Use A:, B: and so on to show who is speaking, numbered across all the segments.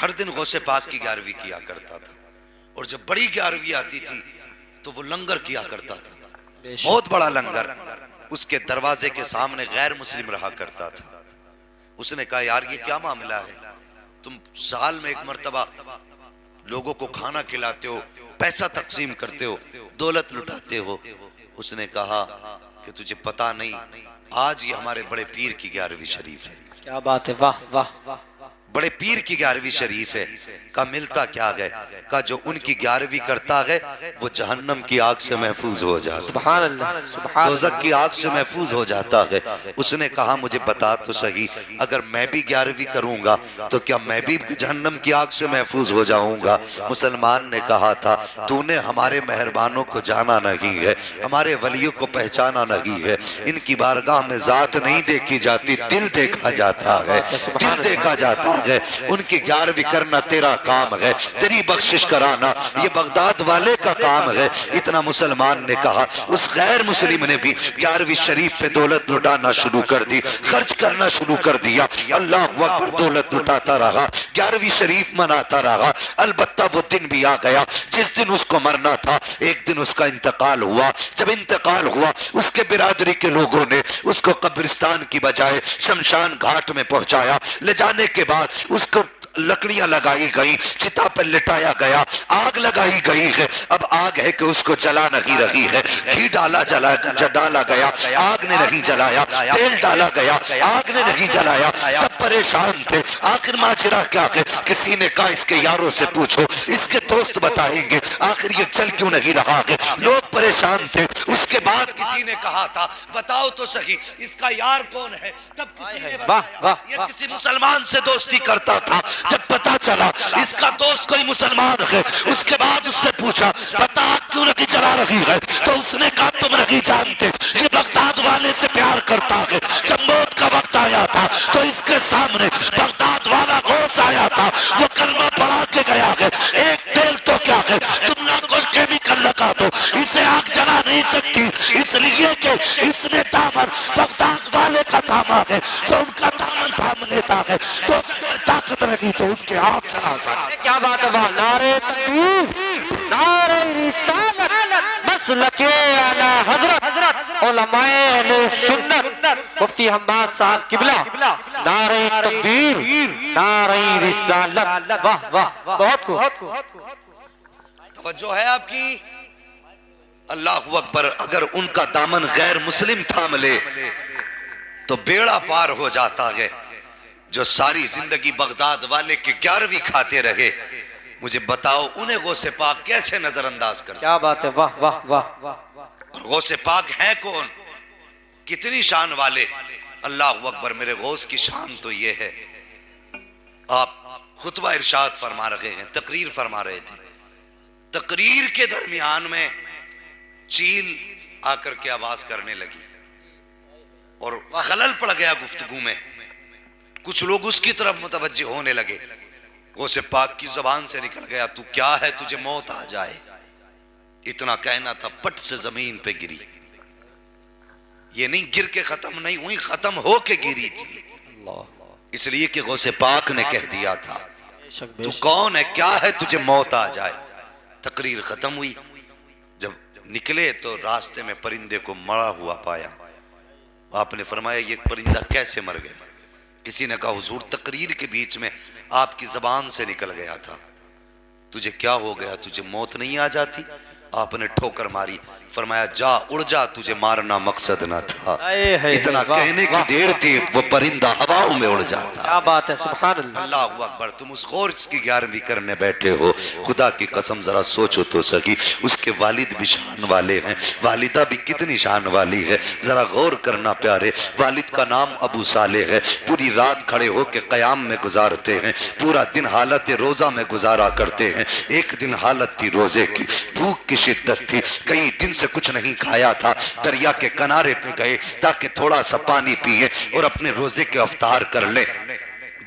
A: हर दिन गौसे पाक की 11वीं किया करता था, और जब बड़ी 11वीं आती थी तो वो लंगर किया करता था, बहुत बड़ा लंगर। उसके दरवाजे के सामने गैर मुस्लिम रहा करता था। उसने कहा यार ये क्या मामला है, तुम साल में एक मर्तबा लोगों को खाना खिलाते हो, पैसा तकसीम करते हो, दौलत लुटाते हो। उसने कहा कि तुझे पता नहीं, आज ये हमारे बड़े पीर की 11वीं शरीफ है।
B: क्या बात है, वाह वाह।
A: बड़े पीर की 11वीं शरीफ है। का मिलता क्या है, का जो उनकी 11वीं करता है वो जहन्नम की आग से महफूज हो जाता है,
B: सुभान अल्लाह, सुभान
A: दोज़ख की आग से महफूज हो जाता है। उसने कहा मुझे बता तो सही, अगर मैं भी 11वीं करूंगा तो क्या मैं भी जहन्नम की आग से महफूज हो जाऊंगा? मुसलमान ने कहा था तूने हमारे मेहरबानों को जाना नहीं है, हमारे वलियों को पहचाना नहीं है। इनकी बारगाह में जात नहीं देखी जाती, दिल देखा जाता है, दिल देखा जाता है। उनकी 11वीं करना तेरा काम है, तेरी बख्शिश कराना ये बगदाद वाले का काम है। इतना मुसलमान ने कहा। उस गैर मुस्लिम ने भी 11वीं शरीफ पे दौलत लुटाना शुरू कर दी, खर्च करना शुरू कर दिया। अल्लाह अकबर, दौलत लुटाता रहा, 11वीं शरीफ मनाता रहा। अलबत्ता वो दिन भी आ गया जिस दिन उसको मरना था। एक दिन उसका इंतकाल हुआ। जब इंतकाल हुआ उसके बिरादरी के लोगों ने उसको कब्रिस्तान की बजाय शमशान घाट में पहुंचाया। ले जाने के बाद उसको लकड़ियां लगाई गई, चिता पर लिटाया गया, आग लगाई गई है। अब आग है कि उसको जला नहीं रही है। घी डाला डाला गया, आग ने नहीं जलाया। तेल डाला गया, आग ने नहीं जलाया। सब परेशान थे। आखिर माजरा क्या है? किसी ने कहा इसके यारों से पूछो, इसके दोस्त बताएंगे आखिर ये चल क्यों नहीं रहा है। लोग परेशान थे। उसके बाद किसी ने कहा था बताओ तो सही इसका यार कौन है। तब किसी ने बताया ये किसी मुसलमान से दोस्ती करता था। जब पता चला इसका दोस्त कोई मुसलमान है, उसके बाद उससे पूछा बता क्यों नहीं जला रही है। तो उसने कहा तुम नहीं जानते ये बगदाद वाले से प्यार करता है। जब मौत का वक्त आया था तो इसके सामने बगदाद वाला गौस आया था, वो कलमा पढ़ा के गया है। एक तेल तो क्या है, तुम ना कोई केमिकल लगा दो, इसे आग जला नहीं सकती, इसलिए कि इसने दामन बगदाद वाले का थामा है। तो उनका दामन थाम लेता है तो ताकत रही तो उसके आग जला सकते।
B: क्या बात है, वाह। नारे तकबीर, नारे रिसालत, मसलके आला हजरत, उलमाए अहले सुन्नत, मुफ्ती हम्माद साहब किबला। नारे तकबीर, नारे रिसालत, वाह वाह, बहुत खूब।
A: तवज्जो है आपकी? अल्लाह अकबर। अगर उनका दामन गैर मुस्लिम थाम ले तो बेड़ा पार हो जाता है। जो सारी जिंदगी बगदाद वाले के 11वीं खाते रहे, मुझे बताओ उन्हें गौसे पाक कैसे नजरअंदाज कर सकते?
B: क्या बात है, वाह वाह वाह।
A: और गौसे पाक है कौन, कितनी शान वाले? अल्लाह अकबर। मेरे गौस की शान तो ये है, आप खुतबा इरशाद फरमा रहे हैं, तकरीर फरमा रहे थे। तकरीर के दरमियान में चील आकर के आवाज करने लगी और खलल पड़ गया गुफ्तगू में। कुछ लोग उसकी तरफ मुतवज्जे होने लगे। गौसे पाक की जुबान से निकल गया तू क्या है, तुझे मौत आ जाए। इतना कहना था, पट से जमीन पे गिरी। ये नहीं गिर के खत्म नहीं हुई, खत्म हो के गिरी थी। इसलिए कि गौसे पाक ने कह दिया था तू कौन है, क्या है, तुझे मौत आ जाए। तकरीर खत्म हुई। जब निकले तो रास्ते में परिंदे को मरा हुआ पाया। आपने फरमाया ये परिंदा कैसे मर गया? किसी ने कहा हुजूर तकरीर के बीच में आपकी जबान से निकल गया था। तुझे क्या हो गया, तुझे मौत नहीं आ जाती? आपने ठोकर मारी। फरमाया जा उड़ जा, तुझे मारना मकसद न था। इतना कहने की देर थी वो परिंदा हवाओं में उड़ जाता।
B: क्या बात है, सुभान अल्लाह।
A: अल्लाह अकबर। तुम उस गौस की 11वीं करने बैठे हो, खुदा की कसम जरा सोचो तो सही। उसके वालिद भी शान वाले हैं, वालिदा भी कितनी शान वाली है, जरा गौर करना प्यारे। वालिद का नाम अबू साले है। पूरी रात खड़े होकर कयाम में गुजारते हैं, पूरा दिन हालत रोजा में गुजारा करते हैं। एक दिन हालत थी रोजे की, भूख की शिद्दत थी, कई दिन से कुछ नहीं खाया था। दरिया के किनारे पे गए ताकि थोड़ा सा पानी पिए और अपने रोजे के अफ्तार कर ले।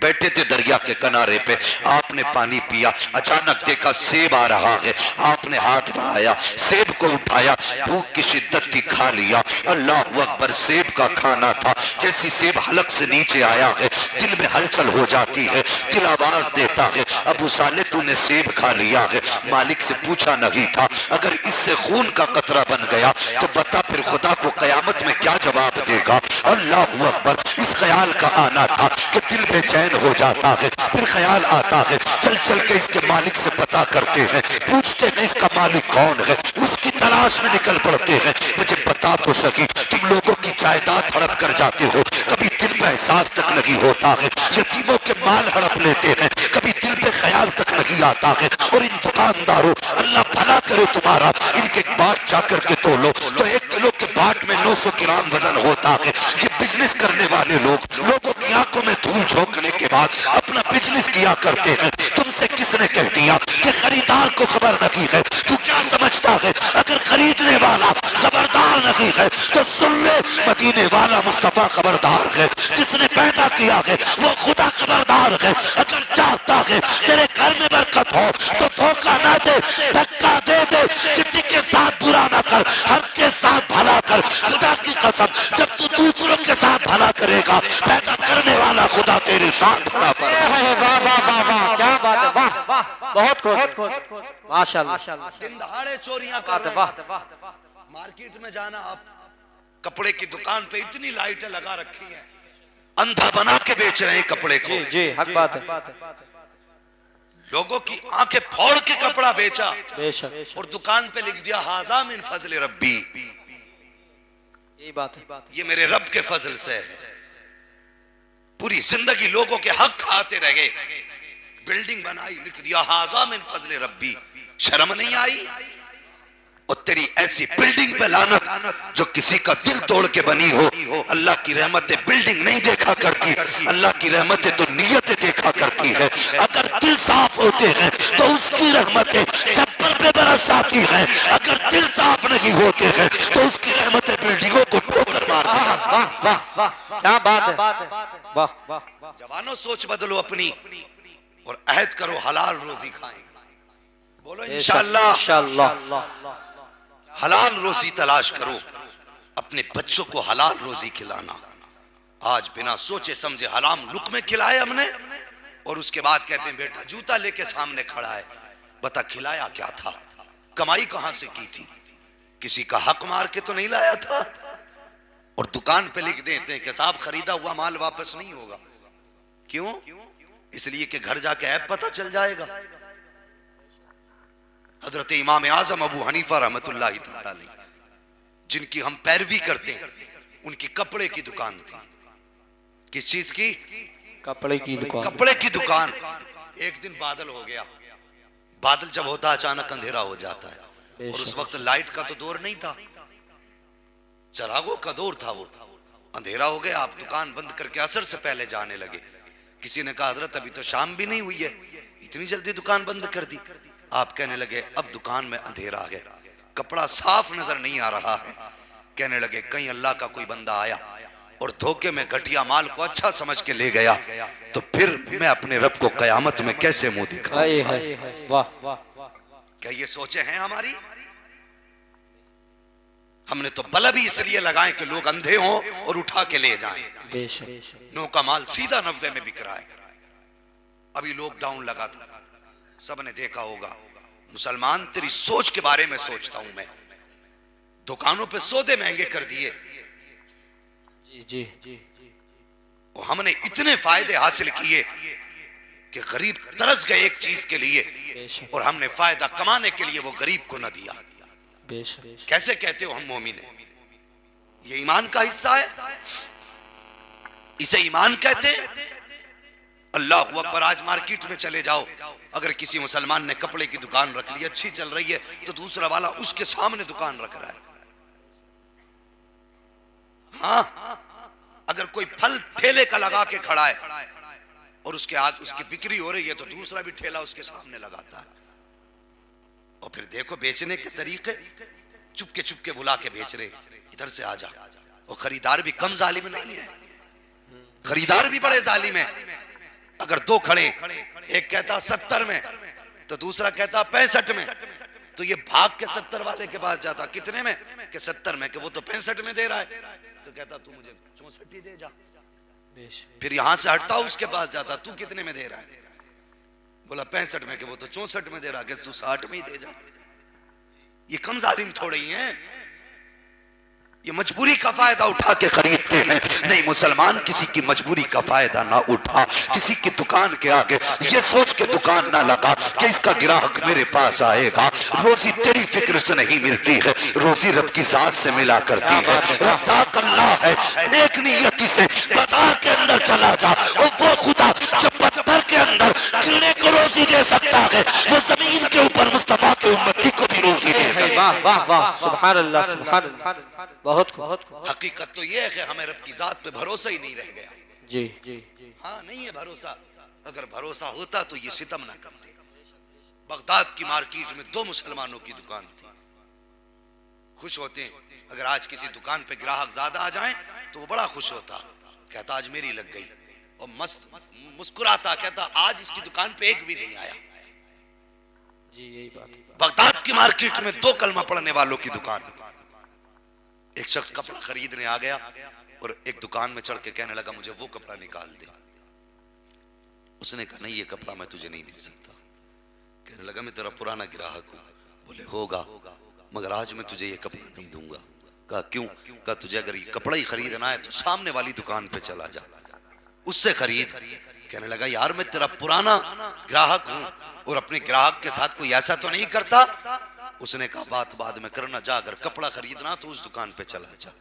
A: बैठे थे दरिया के किनारे पे, आपने पानी पिया, अचानक देखा सेब आ रहा है, आपने हाथ बढ़ाया, सेब को उठाया, भूख की शिद्दत थी, खा लिया। अल्लाह अकबर, सेब का खाना था। जैसी सेब हलक से नीचे आया है, दिल में हलचल हो जाती है, दिल आवाज देता है, अबू साले तूने सेब खा लिया है। मालिक से पूछा नहीं था, अगर इससे खून का कतरा बन गया तो बता फिर खुदा को कयामत में क्या जवाब देगा। अल्लाह अकबर, इस ख्याल का आना था कि दिल बेचैन हो जाता है, फिर ख्याल आता है, चल चल के इसके मालिक से पता करते हैं, पूछते हैं इसका मालिक कौन है, उसकी तलाश में निकल पड़ते हैं। मुझे बता तो सकी, तुम लोगों की जायदाद हड़प कर जाते हो, कभी दिल पे एहसास तक नहीं होता है, यतीमों के माल हड़प लेते हैं, कभी दिल पे ख्याल तक नहीं आता है। और इन दुकानदारों, अल्लाह भला करे तुम्हारा, इनके बाट जाकर के तोलो तो 1 किलो के बाट में 900 ग्राम वजन होता है। ये बिजनेस करने वाले लोग लोगों की आंखों में धूल झोंकने के बाद अपना बिजनेस किया करते हैं। तुमसे किसने कह दिया कि खरीदार को खबर नहीं है? तू क्या समझता है? अगर खरीदने वाला खबरदार नहीं है तो सुन ले, मदीने वाला मुस्तफा खबरदार है, जिसने पैदा किया है वो खुदा खबरदार है। अगर चाहता है तेरे घर में बरकत हो तो धोखा ना दे, धक्का दे दे, किसी के साथ बुरा ना कर, हर के साथ भला कर। खुदा की कसम, जब तू दूसरों के साथ भला करेगा, पैदा करने वाला खुदा तेरे साथ भला करेगा।
B: वाह वाह वाह वाह, क्या बात है, वाह वाह, बहुत खूब, माशाअल्लाह।
A: दिन दहाड़े चोरियां कर
B: बात है,
A: रहे
B: वाह
A: हैं। मार्केट में जाना, आप कपड़े की दुकान पे इतनी लाइटें लगा रखी हैं, अंधा बना के बेच रहे हैं कपड़े को।
B: जी जी, हक बात है,
A: लोगों की आंखें फोड़ के कपड़ा बेचा
B: बेशक,
A: और दुकान पे लिख दिया हाजा मिन फजल रब्बी,
B: यही बात है।
A: ये मेरे रब के फजल से है। पूरी जिंदगी लोगों के हक खाते रहे, बिल्डिंग बनाई, लिख दिया हाजा मिन फजल रब्बी। शर्म नहीं आई? और तेरी ऐसी बिल्डिंग पे लानत जो किसी का दिल तोड़ के बनी हो। अल्लाह की रहमतें बिल्डिंग नहीं देखा करती, अल्लाह की रहमतें तो नियतें देखा करती है। अगर दिल साफ होते हैं तो उसकी रहमतें छप्पर पे बरस आती हैं, अगर दिल साफ नहीं होते हैं तो उसकी रहमतें बिल्डिंगों को ठोकर मारती हैं।
B: वाह वाह वाह, क्या बात है, वाह वाह।
A: जवानों, सोच बदलो अपनी और अहद करो हलाल रोजी खाएं। बोलो इंशाअल्लाह,
B: इंशाअल्लाह।
A: हलाल रोजी तलाश करो, अपने बच्चों को हलाल रोजी खिलाना। आज बिना सोचे समझे हराम लुक़मे खिलाए हमने, और उसके बाद कहते हैं बेटा जूता लेके सामने खड़ा है, बता खिलाया क्या था, कमाई कहां से की थी, किसी का हक मार के तो नहीं लाया था। और दुकान पे लिख देते हैं कि साहब खरीदा हुआ माल वापस नहीं होगा। क्यों? इसलिए कि घर जाके ऐप पता चल जाएगा। हजरत इमाम आजम अबू हनीफा रहमतुल्लाहि तआला अलैह, जिनकी हम पैरवी करते हैं, उनकी कपड़े की दुकान थी। किस चीज की?
B: कपड़े की दुकान।
A: कपड़े की दुकान। एक दिन बादल हो गया, बादल जब होता है अचानक अंधेरा हो जाता है, और उस वक्त लाइट का तो दौर नहीं था, चरागों का दौर था। वो अंधेरा हो गया, आप दुकान बंद करके असर से पहले जाने लगे। किसी ने कहा हजरत अभी तो शाम भी नहीं हुई है, इतनी जल्दी दुकान बंद कर दी। आप कहने लगे अब दुकान में अंधेरा है, कपड़ा साफ नजर नहीं आ रहा है। कहने लगे कहीं अल्लाह का कोई बंदा आया और धोखे में घटिया माल को अच्छा समझ के ले गया, तो फिर मैं अपने रब को कयामत में कैसे मुंह दिखाऊं।
B: वाह,
A: क्या ये सोचे हैं हमारी? हमने तो बल्ब ही इसलिए लगाए कि लोग अंधे हों और उठा के ले जाएं। नो का माल सीधा 90 में बिक रहा है। अभी लॉकडाउन लगा था, सबने देखा होगा। मुसलमान तेरी सोच के बारे में सोचता हूं मैं। दुकानों पे सौदे महंगे कर दिए,
B: जी जी,
A: और हमने इतने फायदे हासिल किए कि गरीब तरस गए एक चीज के लिए, और हमने फायदा कमाने के लिए वो गरीब को न दिया। कैसे कहते हो हम मोमिन हैं? ये ईमान का हिस्सा है, इसे ईमान कहते हैं। अल्लाह अकबर। आज मार्केट में चले जाओ, अगर किसी मुसलमान ने कपड़े की दुकान रख ली, अच्छी चल रही है, तो दूसरा वाला उसके सामने दुकान रख रहा है। हाँ, अगर कोई फल ठेले का लगा के खड़ा है और उसके आगे उसकी बिक्री हो रही है, तो दूसरा भी ठेला उसके सामने लगाता है। और फिर देखो बेचने के तरीके, चुपके चुपके बुला के बेच रहे, इधर से आ जा। और खरीदार भी कम जालिम नहीं है, खरीदार भी बड़े जालिम है। अगर दो खड़े, एक कहता 70 में तो दूसरा कहता 65 में, तो ये भाग के 70 वाले के पास जाता, कितने में कि 70 में, कि वो तो 65 में दे रहा है, तो कहता तू मुझे 64 ही दे जा। फिर यहां से हटता उसके पास जाता, तू कितने में दे रहा है, बोला 65 में, कि वो तो 64 में दे रहा है, कि तू 60 में ही दे जा। ये कम जालिम थोड़े ही हैं, ये मजबूरी का फायदा उठा के खरीदते हैं। नहीं, मुसलमान किसी की मजबूरी का फायदा ना उठा, किसी की दुकान के आगे ये सोच के दुकान ना लगा कि इसका ग्राहक मेरे पास आएगा। रोजी तेरी फिक्र से नहीं मिलती है, रोजी रब की जात से मिला करती है। रज़ाक अल्लाह है, नेक नियति से बाजार के अंदर चला जा, और वो खुदा जो पत्थर के अंदर कीड़े को रोजी दे सकता है, वो जमीन के ऊपर मुस्तफा के उम्मती को भी रोजी दे सकता है।
B: वाह वाह वाह, सुभान अल्लाह सुभान अल्लाह। बहुत
A: हकीकत तो ये है कि हमें रब की जात पे भरोसा ही नहीं रह गया।
B: जी
A: हाँ, नहीं है भरोसा। अगर भरोसा होता तो ये सितम ना करते। बगदाद की मार्केट में 2 मुसलमानों की दुकान थी, खुश होते हैं अगर आज किसी दुकान पे ग्राहक ज्यादा आ जाएं तो वो बड़ा खुश होता, कहता आज मेरी लग गई, और मस्त मुस्कुराता, कहता आज इसकी दुकान पे एक भी नहीं आया।
B: जी, यही बात।
A: बगदाद की मार्केट में 2 कलमा पढ़ने वालों की दुकान। एक शख्स कपड़ा खरीदने आ गया और एक दुकान में चढ़ के कहने लगा मुझे वो कपड़ा निकाल दे। उसने कहा नहीं, ये कपड़ा मैं तुझे नहीं दे सकता। कहने लगा मैं तेरा पुराना ग्राहक हूं। बोले होगा, मगर आज मैं तुझे ये कपड़ा नहीं दूंगा। कहा क्यों? कहा तुझे अगर ये कपड़ा ही खरीदना है तो सामने वाली दुकान पे चला जा, उससे खरीद। कहने लगा यार मैं तेरा पुराना ग्राहक हूं और अपने ग्राहक के साथ कोई ऐसा तो नहीं करता। उसने कहा बात बाद में करना, जा अगर कपड़ा खरीदना तो उस दुकान पे चला जा।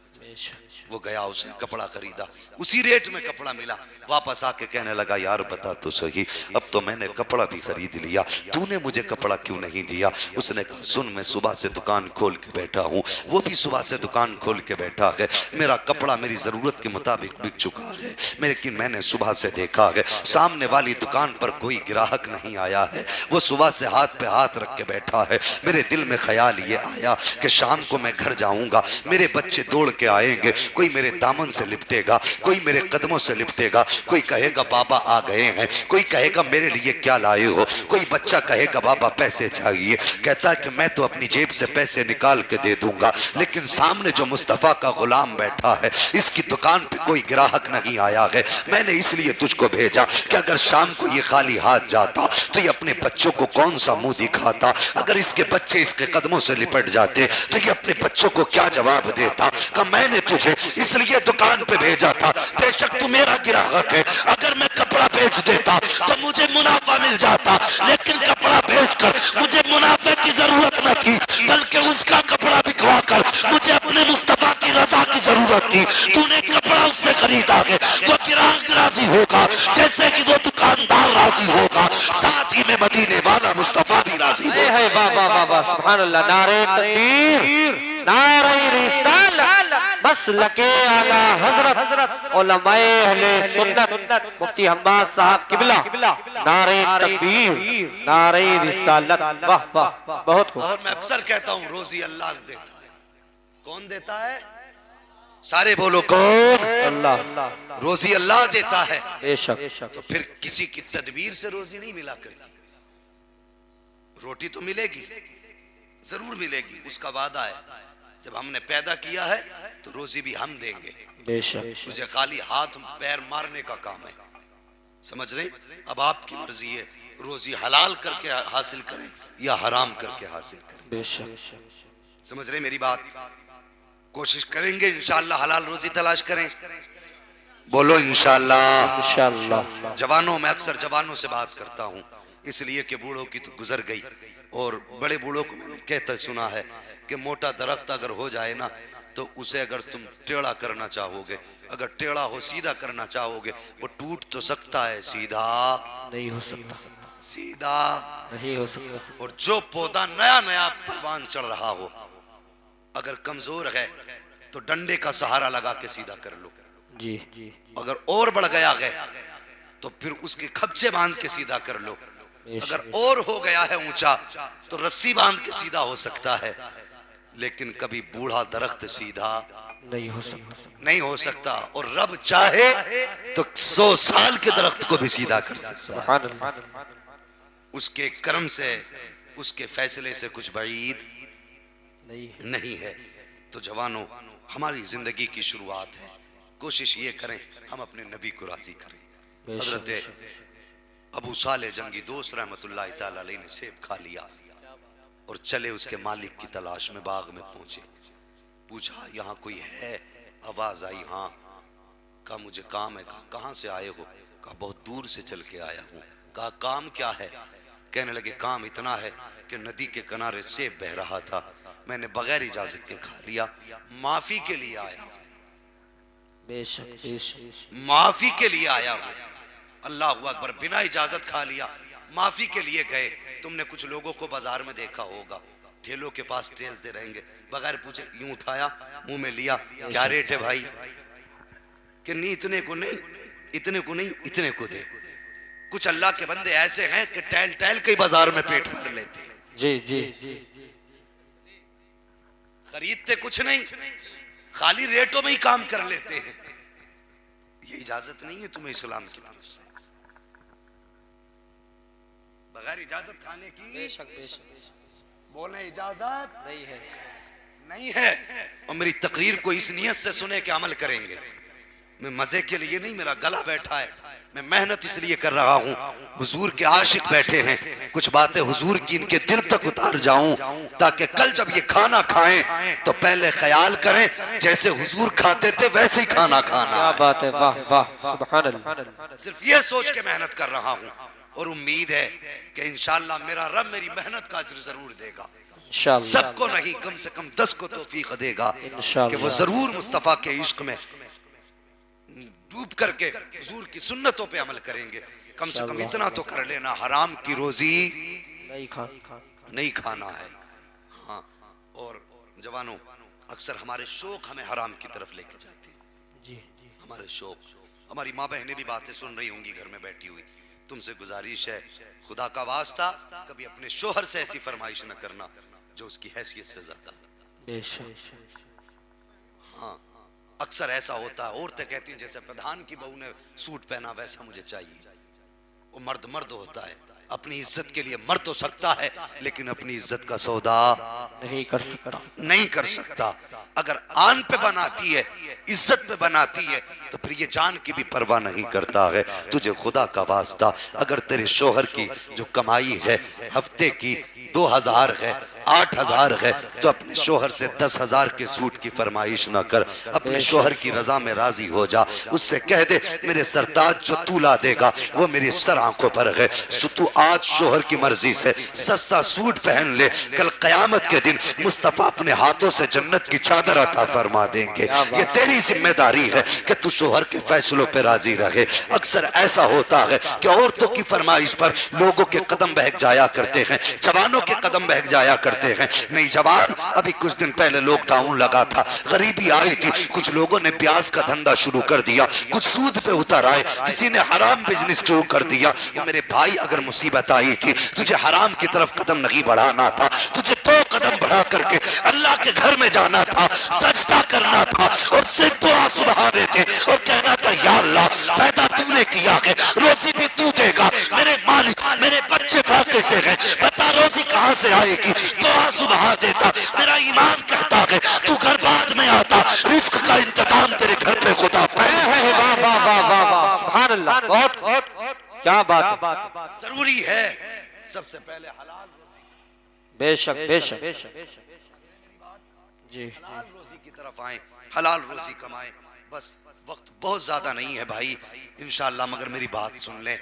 A: वो गया, उसने कपड़ा खरीदा, उसी रेट में कपड़ा मिला। वापस आके कहने लगा यार बता तो सही, अब तो मैंने कपड़ा भी खरीद लिया, तूने मुझे कपड़ा क्यों नहीं दिया? उसने कहा सुन, मैं सुबह से दुकान खोल के बैठा हूँ, वो भी सुबह से दुकान खोल के बैठा है, मेरा कपड़ा मेरी जरूरत के मुताबिक बिक चुका है, लेकिन मैंने सुबह से देखा है सामने वाली दुकान पर कोई ग्राहक नहीं आया है, वो सुबह से हाथ पे हाथ रख के बैठा है। मेरे दिल में ख्याल ये आया कि शाम को मैं घर जाऊंगा, मेरे बच्चे दौड़ के आएंगे, कोई मेरे दामन से लिपटेगा, कोई मेरे कदमों से लिपटेगा, कोई कहेगा बाबा आ गए हैं, कोई कहेगा मेरे लिए क्या लाए हो, कोई बच्चा कहेगा बाबा पैसे चाहिए। कहता है कि मैं तो अपनी जेब से पैसे निकाल के दे दूंगा, लेकिन सामने जो मुस्तफा का गुलाम बैठा है इसकी दुकान पे कोई ग्राहक नहीं आया है, मैंने इसलिए तुझको भेजा कि अगर शाम को ये खाली हाथ जाता तो ये अपने बच्चों को कौन सा मुंह दिखाता, अगर इसके बच्चे इसके कदमों से लिपट जाते तो ये अपने बच्चों को क्या जवाब देता। कि मैंने तुझे इसलिए दुकान पे भेजा था, बेशक तू मेरा ग्राहक है, अगर मैं कपड़ा बेच देता तो मुझे मुनाफा मिल जाता, लेकिन कपड़ा बेचकर मुझे मुनाफे की जरूरत न थी, बल्कि उसका कपड़ा बिकवा कर मुझे अपने मुस्तफा की रजा की जरूरत थी। तूने कपड़ा उससे खरीदा है, वो ग्राहक राजी होगा जैसे कि वो दुकानदार राजी होगा, साथ ही में मदीने वाला मुस्तफा भी राजी होगा।
B: वाह वाह वाह वाह, सुभान अल्लाह। नारे तकबीर, नारे रिसालत, मसलके आला हजरत उलमाए अहले सुन्नत मुफ्ती हम्माद साहब किबला। नारे तकबीर, नारे रिसालत, वाह वाह, बहुत खूब।
A: और मैं अक्सर कहता हूँ रोजी अल्लाह देता है। कौन देता है? सारे बोलो कौन?
B: अल्लाह।
A: रोजी अल्लाह देता है।
B: बेशक।
A: तो फिर किसी की तदबीर से रोजी नहीं मिला करती। रोटी तो मिलेगी, जरूर मिलेगी, उसका वादा है। जब हमने पैदा किया है तो रोजी भी हम देंगे।
B: बेशक।
A: तुझे खाली हाथ पैर मारने का काम है, समझ रहे? अब आपकी मर्जी है, रोजी हलाल करके हासिल करें या हराम करके हासिल करें।
B: बेशक।
A: समझ रहे मेरी बात? कोशिश करेंगे इंशाअल्लाह हलाल रोजी तलाश करें। बोलो इंशाअल्लाह।
B: इंशाअल्लाह।
A: जवानों, मैं अक्सर जवानों से बात करता हूँ, इसलिए कि बूढ़ों की तो गुजर गई, और बड़े बूढ़ों को मैंने कहते सुना है कि मोटा दरख्त अगर हो जाए ना तो उसे अगर तुम टेढ़ा करना चाहोगे, अगर टेढ़ा हो सीधा करना चाहोगे, वो टूट तो सकता है, सीधा
B: नहीं हो सकता,
A: सीधा
B: नहीं हो सकता।
A: और जो पौधा नया नया परवान चढ़ रहा हो, अगर कमजोर है तो डंडे का सहारा लगा के सीधा कर लो।
B: जी।
A: अगर और बढ़ गया है तो फिर उसके खबचे बांध के सीधा कर लो। अगर और हो गया है ऊंचा तो रस्सी बांध के सीधा हो सकता है, लेकिन कभी बूढ़ा दरख्त सीधा
B: नहीं हो सकता।
A: नहीं हो सकता। और रब चाहे तो 100 साल के दरख्त को भी सीधा कर सकता है।
B: सुभान अल्लाह।
A: उसके कर्म से, उसके फैसले से कुछ बईद नहीं है। तो जवानों, हमारी जिंदगी की शुरुआत है, कोशिश ये करें हम अपने नबी को राजी करें। हजरत अबू साले जंगी दोस्त रहमतुल्लाह तआला अलैह ने सेब खा लिया और चले उसके मालिक की तलाश में बाग में पहुंचे। पूछा यहाँ कोई है? आवाज आई हाँ। कहा मुझे काम है। कहा कहाँ से आए हो? कहा बहुत दूर से चल के आया हूँ। कहा काम क्या है? कहने लगे काम इतना है कि नदी के किनारे सेब बह रहा था, मैंने बगैर इजाजत के खा लिया, माफी के लिए आया।
B: बेशक बेशक
A: माफी के लिए आया हूँ। अल्लाह अकबर, बिना इजाजत खा लिया, माफी के लिए गए। तुमने कुछ लोगों को बाजार में देखा होगा, ठेलों के पास टहलते रहेंगे, बगैर पूछे यूं उठाया, मुंह में लिया, क्या रेट है भाई? कि नहीं इतने को नहीं, इतने को नहीं, इतने को दे। कुछ अल्लाह के बंदे ऐसे हैं कि टहल टहल के बाजार में पेट भर लेते हैं।
B: जी जी
A: खरीदते कुछ नहीं, खाली रेटों में ही काम कर लेते हैं। ये इजाजत नहीं है तुम्हें इस्लाम की तरफ से, बगैर इजाजत खाने की।
B: बेशक बेशक
A: बोले इजाजत
B: नहीं है।
A: नहीं है। और मेरी तकरीर को इस नियत से सुने कि अमल करेंगे। मैं मजे के लिए नहीं, मेरा गला बैठा है, मैं मेहनत इसलिए कर रहा हूँ। हुजूर के आशिक बैठे हैं, कुछ बातें हुजूर की इनके दिल तक उतार जाऊं, ताकि कल जब ये खाना खाएं तो पहले ख्याल करें जैसे हुजूर खाते थे वैसे ही खाना खाना।
B: क्या बात है, वाह वाह सुभान अल्लाह।
A: सिर्फ ये सोच के मेहनत कर रहा हूँ और उम्मीद है कि इंशाअल्लाह मेरा रब मेरी मेहनत का अज्र जरूर देगा।
B: इंशाअल्लाह
A: सबको नहीं, कम से कम 10 को तौफीक देगा कि वो जरूर मुस्तफा के इश्क में डूब करके हुजूर की सुन्नतों पे अमल करेंगे। कम से कम इतना तो कर लेना, हराम की रोजी नहीं खाना है। हाँ, और जवानों, अक्सर हमारे शौक हमें हराम की तरफ लेके जाते हैं।
B: जी
A: हमारे शौक, हमारी माँ बहनें भी बातें सुन रही होंगी घर में बैठी हुई। तुमसे गुजारिश है, खुदा का वास्ता कभी अपने शोहर से ऐसी फरमाइश न करना जो उसकी हैसियत से ज्यादा। हाँ, अक्सर ऐसा होता है, औरतें कहती हैं जैसे प्रधान की बहू ने सूट पहना वैसा मुझे चाहिए। वो मर्द मर्द होता है, अपनी इज्जत के लिए मर तो सकता है लेकिन अपनी इज्जत का सौदा
B: नहीं कर सकता,
A: नहीं कर सकता। अगर आन पे बनाती है, इज्जत पे बनाती है, तो फिर ये जान की भी परवाह नहीं करता है। तुझे खुदा का वास्ता, अगर तेरे शोहर की जो कमाई है हफ्ते की 2000 है, 8000 है, तो अपने शोहर से 10,000 के सूट की फरमाइश ना कर, अपने शोहर की रजा में राजी हो जा। उससे कह दे मेरे सरताज जो तू ला देगा वो मेरी सर आंखों पर है। तू आज शोहर की मर्जी से सस्ता सूट पहन ले, कल कयामत के दिन मुस्तफा अपने हाथों से जन्नत की चादर अता फरमा देंगे। ये तेरी जिम्मेदारी है कि तू शोहर के फैसलों पे राजी रहे। अक्सर ऐसा होता है कि औरतों की फरमाइश पर लोगों के कदम बहक जाया करते हैं, जवानों के कदम बहक जाया करते हैं। नहीं जवान, अभी कुछ दिन पहले लॉकडाउन लगा था, गरीबी आई थी, कुछ लोगों ने प्याज का धंधा शुरू कर दिया, कुछ सूद पे उतर आए, किसी ने हराम बिजनेस शुरू कर दिया। मेरे भाई, अगर मुसीबत आई थी, तुझे हराम की तरफ कदम नहीं बढ़ाना था, तुझे 2 कदम बढ़ा करके अल्लाह के घर में जाना था, सजदा करना था और सिर्फ दुआ सुबह देते और कहना था या अल्लाह पैदा तूने किया है, रोजी भी तू देगा, मेरे मालिक मेरे बच्चे फाके से हैं, बता रोजी कहाँ से आएगी। दुआ सुबह देता, मेरा ईमान कहता है तू घर बाद में आता, रिस्क का इंतजाम तेरे घर पे खुदा।
B: वाह वाह वाह वाह वाह सुभान अल्लाह, बहुत क्या बात है।
A: जरूरी है सबसे पहले हलाल रोजी,
B: बेशक बेशक जी,
A: हलाल रोजी की तरफ आए, हलाल रोजी कमाएं। बस वक्त बहुत ज्यादा नहीं है भाई, इंशाअल्लाह मगर मेरी बात सुन लें।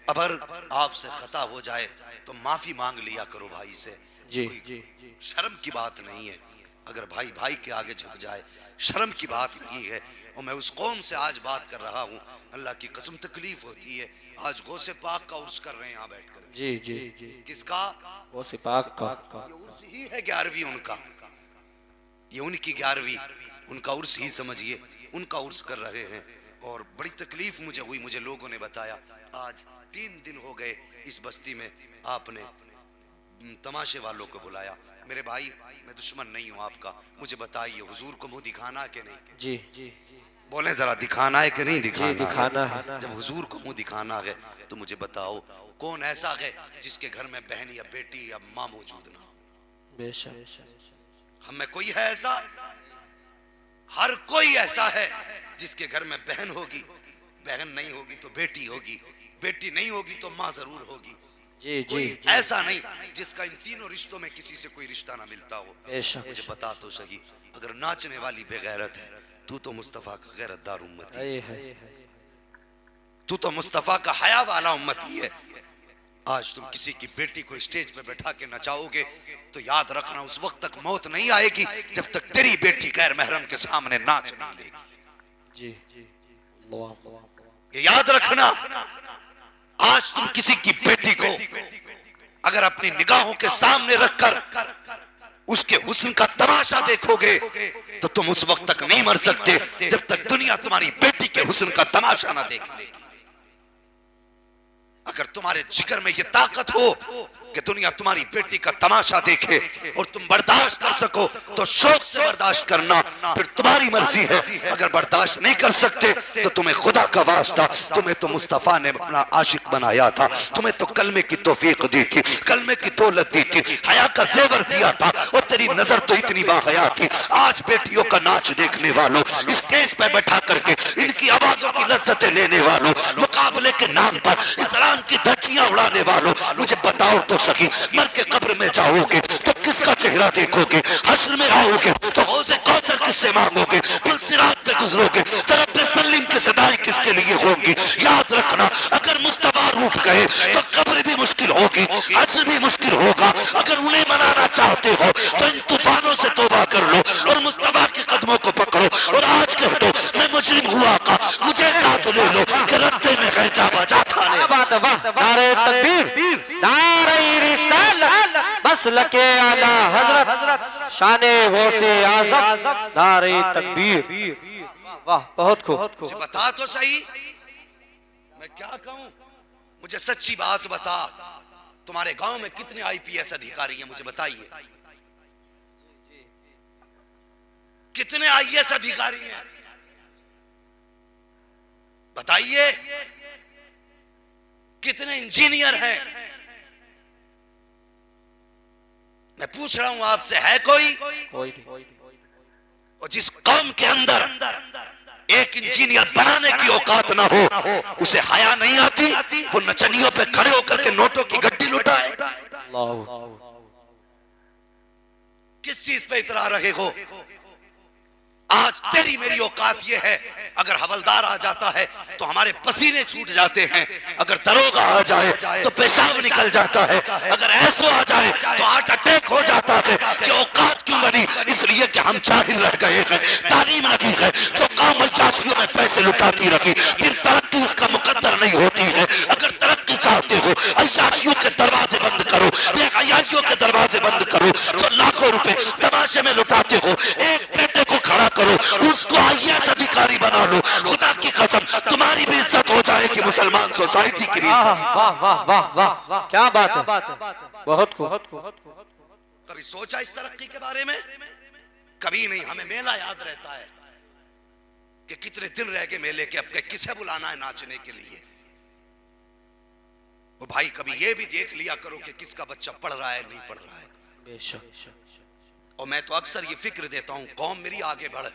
A: अगर आपसे खता हो जाए तो माफी मांग लिया करो भाई से,
B: जी
A: शर्म की बात नहीं है। अगर भाई भाई के आगे झुक जाए, शर्म की बात नहीं है। और मैं उस कौम से आज बात कर रहा हूँ, अल्लाह की कसम तकलीफ होती है। आज गौसे पाक का उर्स कर रहे हैं यहाँ बैठकर।
B: जी जी
A: किसका?
B: गौसे पाक का।
A: ये उर्स ही है 11वीं उनका, ये उनकी 11वीं, उनका उर्स ही समझिए, उनका उर्स कर रहे हैं। और बड़ी तकलीफ मुझे हुई, मुझे लोगों ने बताया आज 3 दिन हो गए इस बस्ती में आपने तमाशे वालों को बुलाया। मेरे भाई मैं दुश्मन नहीं हूं आपका, मुझे बताइए हुजूर को मुंह दिखाना है कि नहीं?
B: जी
A: बोले जरा, दिखाना है कि नहीं दिखाना?
B: दिखाना है।
A: जब हुजूर को मुंह दिखाना है तो मुझे बताओ कौन ऐसा है जिसके घर में बहन या बेटी या माँ मौजूद ना हो?
B: बेशक।
A: हम में कोई है ऐसा? हर कोई ऐसा है जिसके घर में बहन होगी, बहन नहीं होगी तो बेटी होगी, बेटी नहीं होगी तो माँ जरूर होगी।
B: जी
A: कोई ऐसा नहीं जिसका इन तीनों रिश्तों में किसी से कोई रिश्ता ना मिलता हो।
B: बेशक।
A: मुझे बता तो सही, अगर नाचने वाली बेगैरत है, तू तो मुस्तफा का गैरतदार उम्मती है, तू तो मुस्तफा का हया वाला उम्मती है। आज तुम किसी की बेटी को स्टेज पे बैठा के नचाओगे तो याद रखना उस वक्त तक मौत नहीं आएगी जब तक तेरी बेटी गैर महरम के सामने नाच नहीं लेगी।
B: जी
A: ये याद रखना। आज तुम किसी की बेटी को अगर अपनी निगाहों के सामने रखकर उसके हुस्न का तमाशा देखोगे तो तुम उस वक्त तक नहीं मर सकते जब तक दुनिया तुम्हारी बेटी के हुस्न का तमाशा ना देख लेगी। अगर तुम्हारे जिगर में ये ताकत हो कि दुनिया तुम्हारी बेटी का तमाशा देखे और तुम बर्दाश्त कर सको तो शौक से बर्दाश्त करना, फिर तुम्हारी मर्जी है। अगर बर्दाश्त नहीं कर सकते तो तुम्हें खुदा का वास्ता, तुम्हें तो मुस्तफा ने अपना आशिक बनाया था, तुम्हें तो कलमे की तौफीक दी थी, कलमे की दौलत दी थी, हया का जेवर दिया था और तेरी नजर तो इतनी बाहया थी। आज बेटियों का नाच देखने वालों, स्टेज पे बैठा करके इनकी आवाजों की लज्जतें लेने वालों, मुकाबले के नाम पर इस्लाम की धज्जियां उड़ाने वालों, मुझे बताओ तो सही, मर के कब्र में जाओगे तो किसका चेहरा देखोगे? हश्र में आओगे तो हौज़े कौसर किससे मांगोगे? पुल सिरात पे गुजरोगे तो रब्बे सलीम की सदाई किसके लिए होंगी? याद रखना, अगर मुस्तफा रूठ गए तो कब्र भी मुश्किल होगी, हश्र भी मुश्किल होगा। अगर उन्हें मनाना चाहते हो तो इन तूफानों से तौबा कर लो और मुस्तफा के कदमों को पकड़ो और आज कह दो मैं मुजरिम हुआ का, मुझे साथ ले लो कि रास्ते में गए जा बजा थाने।
B: नारे तकबीर, नारे रिसालत, मसलके आला हजरत, शाने गौसे आज़म, नारे तकबीर। वाह, बहुत खूब।
A: मुझे बता तो सही, मैं क्या कहूं? मुझे सच्ची बात बता, तुम्हारे गांव में कितने आईपीएस अधिकारी हैं? मुझे बताइए, कितने आईएएस अधिकारी हैं? बताइए, कितने इंजीनियर हैं? मैं पूछ रहा हूं आपसे, है कोई? और जिस कौम के अंदर एक इंजीनियर बनाने की औकात ना हो, उसे हया नहीं आती, वो नचनियों पे खड़े होकर के नोटों की गड्डी लुटाए। किस चीज पे इतरा रहे हो? आज तेरी मेरी औकात ये है, अगर हवलदार आ जाता है तो हमारे पसीने छूट जाते हैं, अगर दरोगा आ जाए तो पेशाब निकल जाता है, अगर ऐसो आ जाए तो हार्ट अटैक हो जाता है। ये औकात क्यों बनी? इसलिए कि हम जाहिल रह गए हैं, तालीम रखी है, जो काम अय्याशियों में पैसे लुटाती रखी, फिर तरक्की उसका मुकद्दर नहीं होती है। अगर तरक्की चाहते हो, अय्याशियों के दरवाजे बंद करो, अय्याशियों के दरवाजे बंद करो, जो लाखों रुपए तमाशे में लुटाते हो, एक बेटे को खड़ा करो, उसको आईएएस अधिकारी बना लो, खुदा की कसम तुम्हारी भी इज्जत हो जाएगी, मुसलमान सोसाइटी की भी इज्जत।
B: वाह वाह वाह वाह, क्या बात है, बहुत खूब।
A: कभी सोचा इस तरक्की के बारे में? कभी नहीं। हमें मेला याद रहता है कि कितने दिन रह गए मेले के, अब किसे बुलाना है नाचने के लिए। वो भाई कभी ये भी देख लिया करो कि किसका बच्चा पढ़ रहा है नहीं पढ़ रहा है।
B: बेशक।
A: और मैं तो अक्सर ये फिक्र देता हूं, कौम मेरी आगे बढ़े,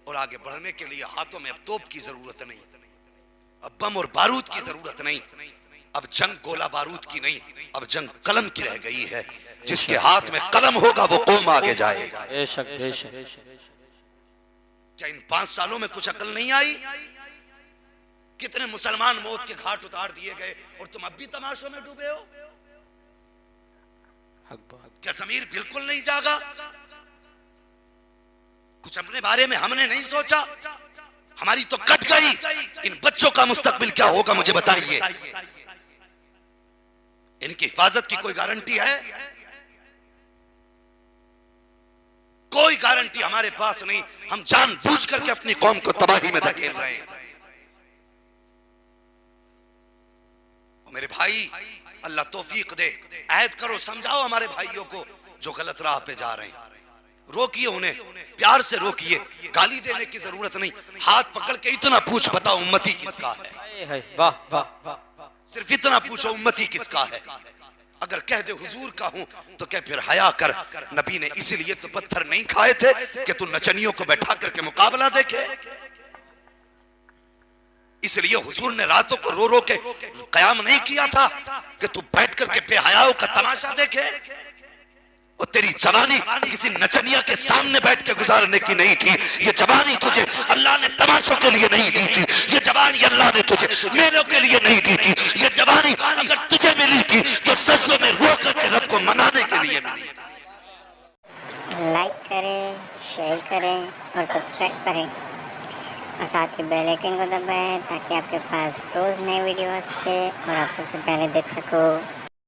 A: और आगे बढ़ने के लिए हाथों में अब तोप की जरूरत नहीं, अब बम और बारूद की जरूरत नहीं, अब जंग गोला बारूद की नहीं, अब जंग कलम की रह गई है। जिसके हाथ में कलम होगा वो कौम आगे जाएगा।
B: बेशक बेशक।
A: क्या इन 5 सालों में कुछ अकल नहीं आई? कितने मुसलमान मौत के घाट उतार दिए गए और तुम अब भी तमाशों में डूबे हो? क्या ज़मीर बिल्कुल नहीं जागा? कुछ अपने बारे में हमने नहीं सोचा? हमारी तो कट गई। इन बच्चों का मुस्तकबिल क्या होगा मुझे बताइए। इनकी हिफाजत की कोई गारंटी है? कोई गारंटी हमारे पास नहीं। हम जानबूझ करके अपनी कौम को तबाही में धकेल रहे हैं। मेरे भाई भाई अल्लाह तौफीक दे, ऐद करो, समझाओ हमारे भाइयों को जो गलत राह पे जा रहे हैं, रोकिए उन्हें, प्यार से रोकिए, गाली देने की जरूरत नहीं, हाथ पकड़ के इतना पूछ, बताओ उम्मती किसका है,
B: वाह वाह,
A: सिर्फ इतना पूछो उम्मती किसका है। अगर कह दे हुजूर का हूं तो क्या फिर हया कर। नबी ने इसीलिए तो पत्थर नहीं खाए थे कि तू नचनियों को बैठा करके मुकाबला देखे, इसलिए हुजूर ने रातों को रो रो के कयाम नहीं किया था कि तू बैठ करके बेहयाओं का तमाशा देखे। और तेरी जवानी किसी नचनिया के सामने बैठ के गुजारने की नहीं थी, ये जवानी तुझे अल्लाह ने तमाशों के लिए नहीं दी थी, ये जवानी अल्लाह ने तुझे मेलों के लिए नहीं दी थी, ये जवानी अगर तुझे मिली थी तो सजदों में रो करके रब को मनाने के लिए मिली थी।
C: लाइक करें, शेयर करें और सब्सक्राइब करें और साथ ही बेल आइकन को दबाएं ताकि आपके पास रोज़ नए वीडियो आ सके और आप सबसे पहले देख सको।